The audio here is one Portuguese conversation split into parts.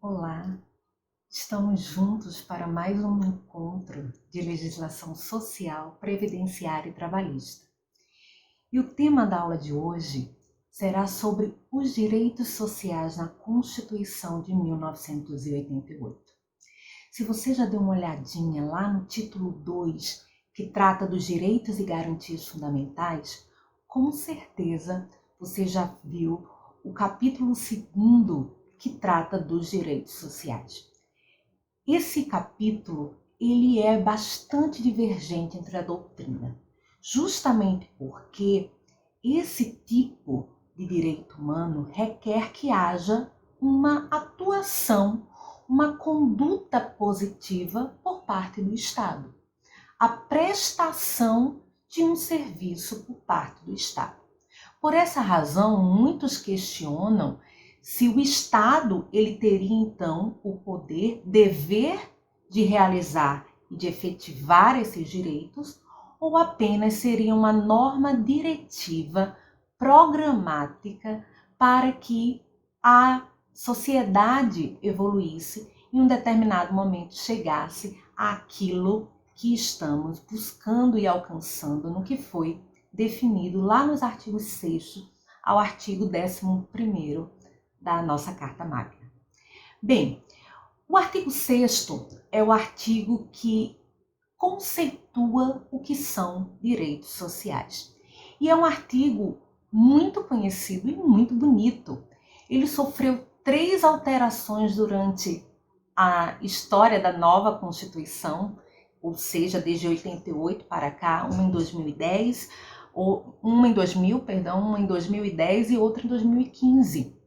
Olá, estamos juntos para mais um encontro de legislação social, previdenciária e trabalhista. E o tema da aula de hoje será sobre os direitos sociais na Constituição de 1988. Se você já deu uma olhadinha lá no título 2, que trata dos direitos e garantias fundamentais, com certeza você já viu o capítulo 2, que trata dos direitos sociais. Esse capítulo ele é bastante divergente entre a doutrina, justamente porque esse tipo de direito humano requer que haja uma atuação, uma conduta positiva por parte do Estado, a prestação de um serviço por parte do Estado. Por essa razão, muitos questionam se o Estado ele teria então o poder, dever de realizar e de efetivar esses direitos, ou apenas seria uma norma diretiva programática para que a sociedade evoluísse e em um determinado momento chegasse àquilo que estamos buscando e alcançando no que foi definido lá nos artigos 6º ao artigo 11º da nossa Carta Magna. Bem, o artigo 6º é o artigo que conceitua o que são direitos sociais. E é um artigo muito conhecido e muito bonito. Ele sofreu 3 alterações durante a história da nova Constituição, ou seja, desde 88 para cá, uma em 2010, uma em 2010 e outra em 2015.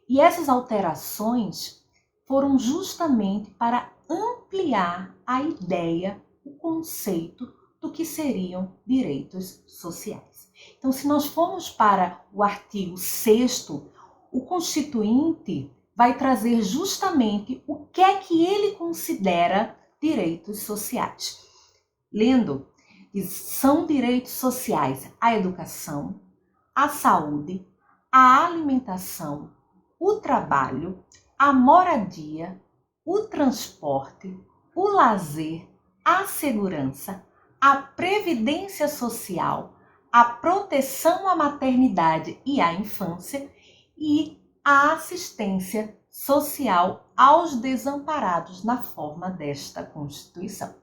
E essas alterações foram justamente para ampliar a ideia, o conceito do que seriam direitos sociais. Então, se nós formos para o artigo 6º, o Constituinte vai trazer justamente o que é que ele considera direitos sociais. Lendo, são direitos sociais a educação, a saúde, a alimentação, o trabalho, a moradia, o transporte, o lazer, a segurança, a previdência social, a proteção à maternidade e à infância e a assistência social aos desamparados na forma desta Constituição.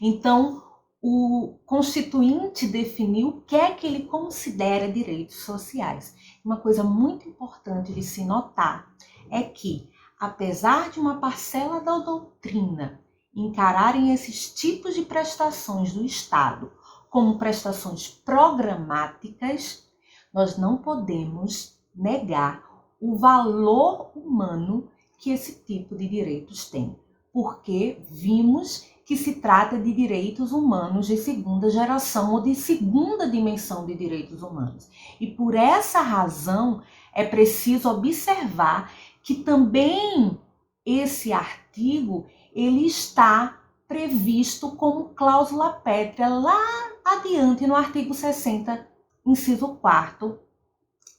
Então, o Constituinte definiu o que é que ele considera direitos sociais. Uma coisa muito importante de se notar é que, apesar de uma parcela da doutrina encararem esses tipos de prestações do Estado como prestações programáticas, nós não podemos negar o valor humano que esse tipo de direitos tem, porque vimos que se trata de direitos humanos de segunda geração ou de segunda dimensão de direitos humanos. E por essa razão é preciso observar que também esse artigo ele está previsto como cláusula pétrea lá adiante no artigo 60, inciso 4º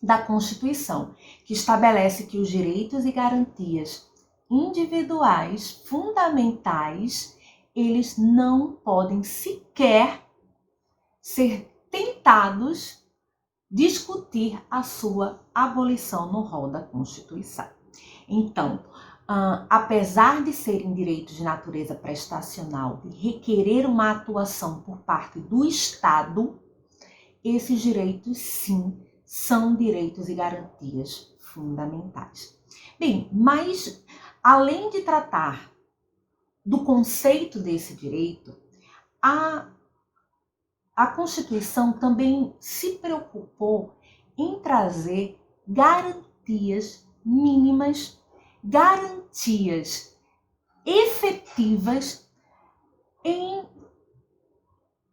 da Constituição, que estabelece que os direitos e garantias individuais fundamentais eles não podem sequer ser tentados discutir a sua abolição no rol da Constituição. Então, apesar de serem direitos de natureza prestacional, de requerer uma atuação por parte do Estado, esses direitos, sim, são direitos e garantias fundamentais. Bem, mas além de tratar do conceito desse direito, a Constituição também se preocupou em trazer garantias mínimas, garantias efetivas em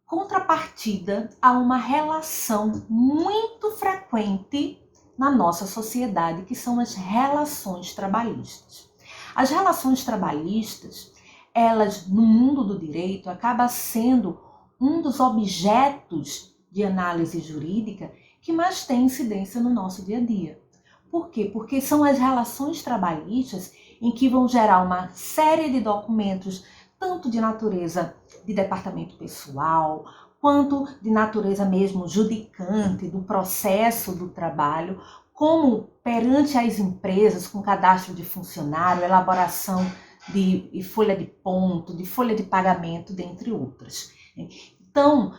contrapartida a uma relação muito frequente na nossa sociedade, que são as relações trabalhistas. As relações trabalhistas, elas, no mundo do direito, acabam sendo um dos objetos de análise jurídica que mais tem incidência no nosso dia a dia. Por quê? Porque são as relações trabalhistas em que vão gerar uma série de documentos, tanto de natureza de departamento pessoal, quanto de natureza mesmo judicante do processo do trabalho, como perante as empresas, com cadastro de funcionário, elaboração de folha de ponto, de folha de pagamento, dentre outras. Então,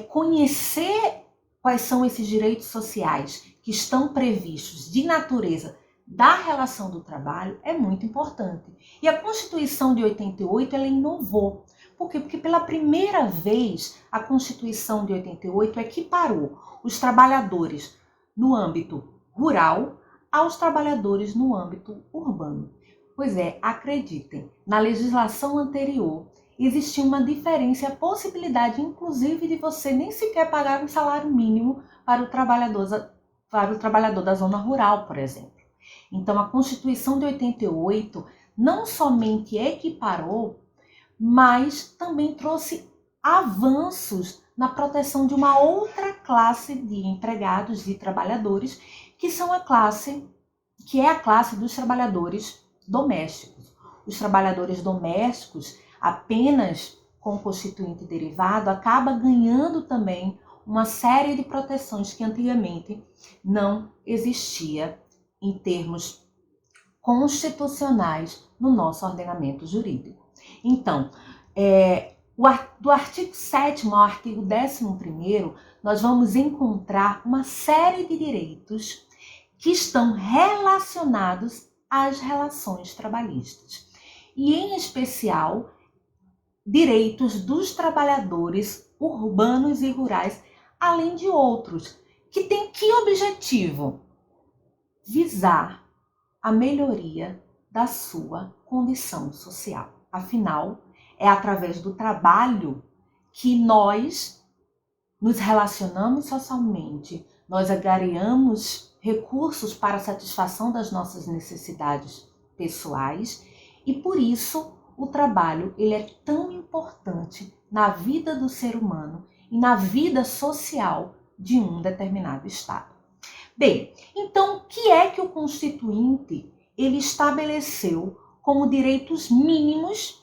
conhecer quais são esses direitos sociais que estão previstos de natureza da relação do trabalho é muito importante. E a Constituição de 88, ela inovou. Por quê? Porque pela primeira vez a Constituição de 88 equiparou os trabalhadores no âmbito rural aos trabalhadores no âmbito urbano. Pois é, acreditem, na legislação anterior existia uma diferença, a possibilidade inclusive de você nem sequer pagar um salário mínimo para o trabalhador da zona rural, por exemplo. Então a Constituição de 88 não somente equiparou, mas também trouxe avanços na proteção de uma outra classe de empregados, de trabalhadores, que é a classe dos trabalhadores domésticos. Os trabalhadores domésticos, apenas com constituinte derivado, acaba ganhando também uma série de proteções que antigamente não existia em termos constitucionais no nosso ordenamento jurídico. Então, do artigo 7º ao artigo 11º, nós vamos encontrar uma série de direitos que estão relacionados às relações trabalhistas. E, em especial, direitos dos trabalhadores urbanos e rurais, além de outros, que têm que objetivo? Visar a melhoria da sua condição social. Afinal, é através do trabalho que nós nos relacionamos socialmente, nós angariamos recursos para a satisfação das nossas necessidades pessoais e por isso o trabalho ele é tão importante na vida do ser humano e na vida social de um determinado estado. Bem, então o que é que o Constituinte ele estabeleceu como direitos mínimos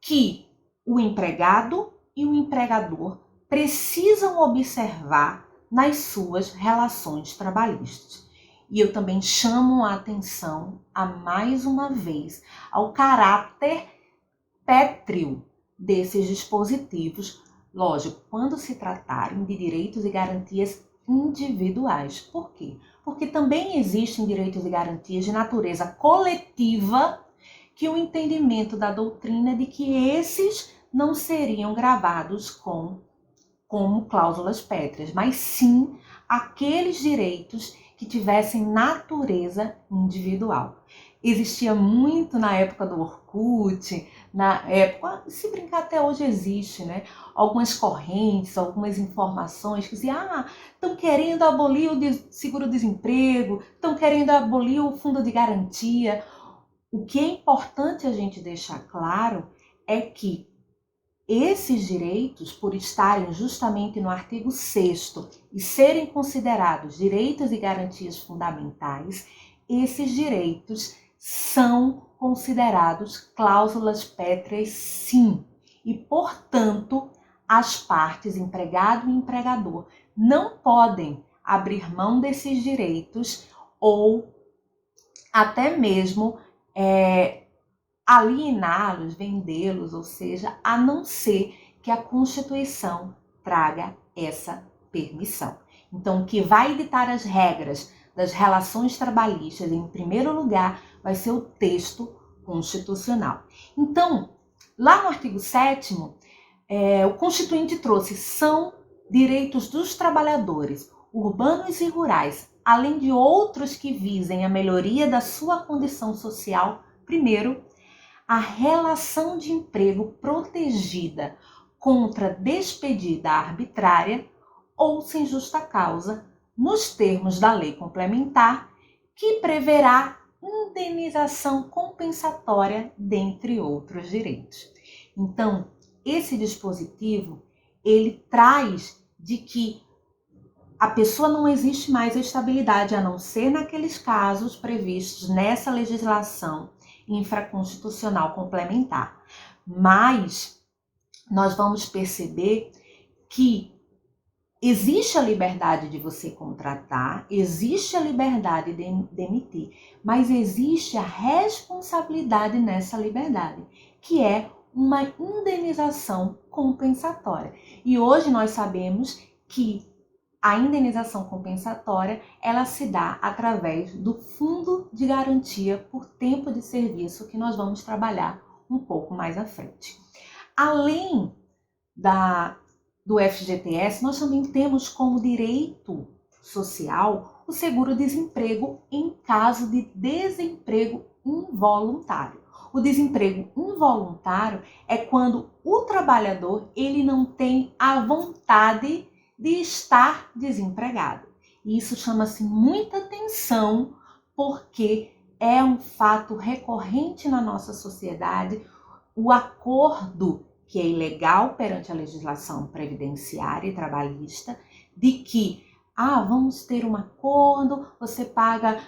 que o empregado e o empregador precisam observar nas suas relações trabalhistas? E eu também chamo a atenção, mais uma vez, ao caráter pétreo desses dispositivos, lógico, quando se tratarem de direitos e garantias individuais. Por quê? Porque também existem direitos e garantias de natureza coletiva que o entendimento da doutrina é de que esses não seriam gravados como cláusulas pétreas, mas sim aqueles direitos que tivessem natureza individual. Existia muito na época do Orkut, na época, se brincar até hoje existe, né? Algumas correntes, algumas informações que diziam, estão querendo abolir o seguro-desemprego, estão querendo abolir o fundo de garantia. O que é importante a gente deixar claro é que esses direitos, por estarem justamente no artigo 6º e serem considerados direitos e garantias fundamentais, esses direitos são considerados cláusulas pétreas, sim. E, portanto, as partes, empregado e empregador, não podem abrir mão desses direitos ou até mesmo aliená-los, vendê-los, ou seja, a não ser que a Constituição traga essa permissão. Então, o que vai ditar as regras das relações trabalhistas, em primeiro lugar, vai ser o texto constitucional. Então, lá no artigo 7º, o Constituinte trouxe são direitos dos trabalhadores urbanos e rurais, além de outros que visem a melhoria da sua condição social. Primeiro, a relação de emprego protegida contra despedida arbitrária ou sem justa causa, nos termos da lei complementar, que preverá indenização compensatória, dentre outros direitos. Então, esse dispositivo, ele traz de que a pessoa não existe mais a estabilidade, a não ser naqueles casos previstos nessa legislação, infraconstitucional complementar. Mas nós vamos perceber que existe a liberdade de você contratar, existe a liberdade de demitir, mas existe a responsabilidade nessa liberdade, que é uma indenização compensatória. E hoje nós sabemos que a indenização compensatória, ela se dá através do Fundo de Garantia por Tempo de Serviço, que nós vamos trabalhar um pouco mais à frente. Além do FGTS, nós também temos como direito social o seguro-desemprego em caso de desemprego involuntário. O desemprego involuntário é quando o trabalhador ele não tem a vontade de estar desempregado. E isso chama-se muita atenção porque é um fato recorrente na nossa sociedade, o acordo que é ilegal perante a legislação previdenciária e trabalhista, de que, vamos ter um acordo, você paga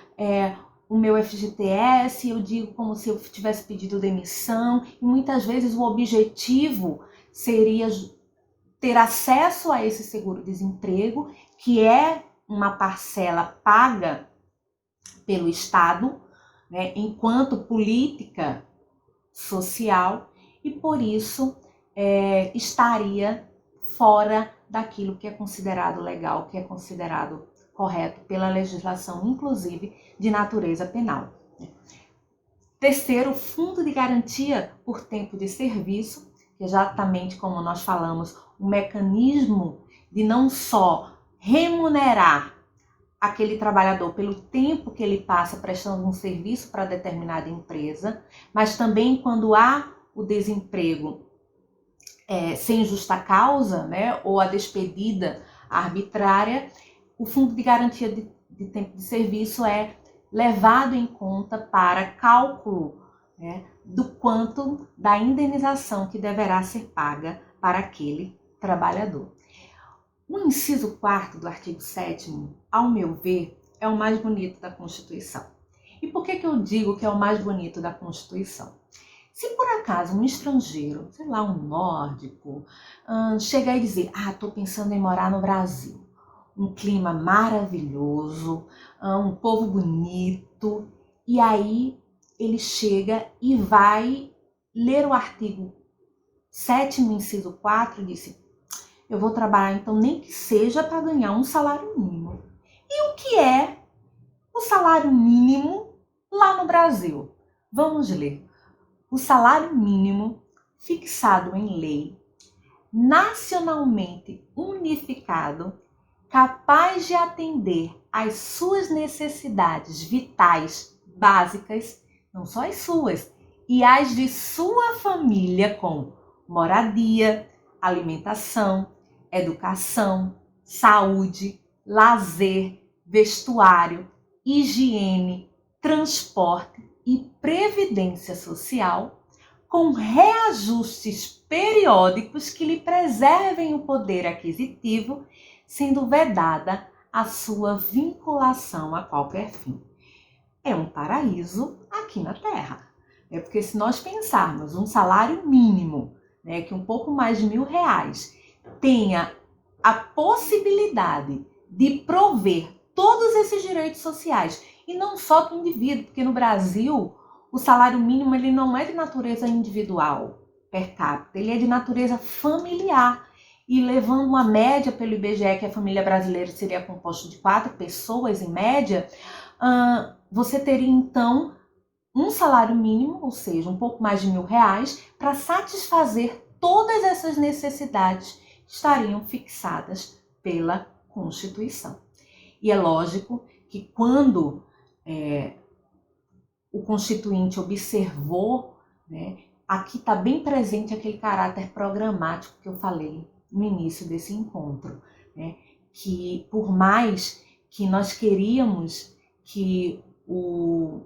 o meu FGTS, eu digo como se eu tivesse pedido demissão, e muitas vezes o objetivo seria ter acesso a esse seguro-desemprego, que é uma parcela paga pelo Estado, né, enquanto política social, e por isso estaria fora daquilo que é considerado legal, que é considerado correto pela legislação, inclusive de natureza penal. Terceiro, Fundo de Garantia por Tempo de Serviço, que exatamente como nós falamos, um mecanismo de não só remunerar aquele trabalhador pelo tempo que ele passa prestando um serviço para determinada empresa, mas também quando há o desemprego sem justa causa, né, ou a despedida arbitrária, o Fundo de Garantia de Tempo de Serviço é levado em conta para cálculo, né, do quanto da indenização que deverá ser paga para aquele trabalhador. O inciso 4º do artigo 7º, ao meu ver, é o mais bonito da Constituição. E por que eu digo que é o mais bonito da Constituição? Se por acaso um estrangeiro, sei lá, um nórdico, chega e dizer, estou pensando em morar no Brasil, um clima maravilhoso, um povo bonito, e aí ele chega e vai ler o artigo 7º, inciso 4, e disse, eu vou trabalhar então nem que seja para ganhar um salário mínimo. E o que é o salário mínimo lá no Brasil? Vamos ler. O salário mínimo fixado em lei, nacionalmente unificado, capaz de atender às suas necessidades vitais básicas, não só as suas, e as de sua família, com moradia, alimentação, educação, saúde, lazer, vestuário, higiene, transporte e previdência social, com reajustes periódicos que lhe preservem o poder aquisitivo, sendo vedada a sua vinculação a qualquer fim. É um paraíso aqui na Terra. Porque se nós pensarmos um salário mínimo, né, que um pouco mais de R$1.000 tenha a possibilidade de prover todos esses direitos sociais, e não só do indivíduo, porque no Brasil o salário mínimo ele não é de natureza individual, per capita, ele é de natureza familiar. E levando uma média pelo IBGE, que a família brasileira seria composta de 4 pessoas em média, você teria então um salário mínimo, ou seja, um pouco mais de R$1.000, para satisfazer todas essas necessidades que estariam fixadas pela Constituição. E é lógico que quando o Constituinte observou, né, aqui está bem presente aquele caráter programático que eu falei no início desse encontro, né, que por mais que nós queríamos que o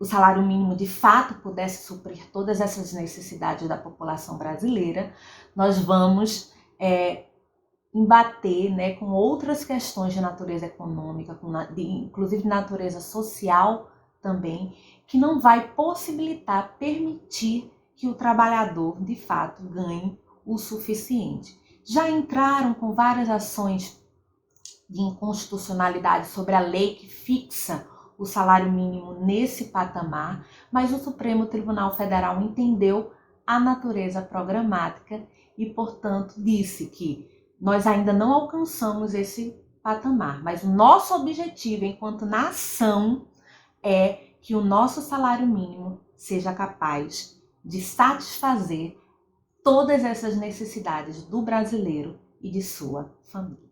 salário mínimo de fato pudesse suprir todas essas necessidades da população brasileira, nós vamos embater, né, com outras questões de natureza econômica, inclusive de natureza social também, que não vai possibilitar, permitir que o trabalhador, de fato, ganhe o suficiente. Já entraram com várias ações de inconstitucionalidade sobre a lei que fixa o salário mínimo nesse patamar, mas o Supremo Tribunal Federal entendeu a natureza programática e, portanto, disse que nós ainda não alcançamos esse patamar, mas o nosso objetivo enquanto nação é que o nosso salário mínimo seja capaz de satisfazer todas essas necessidades do brasileiro e de sua família.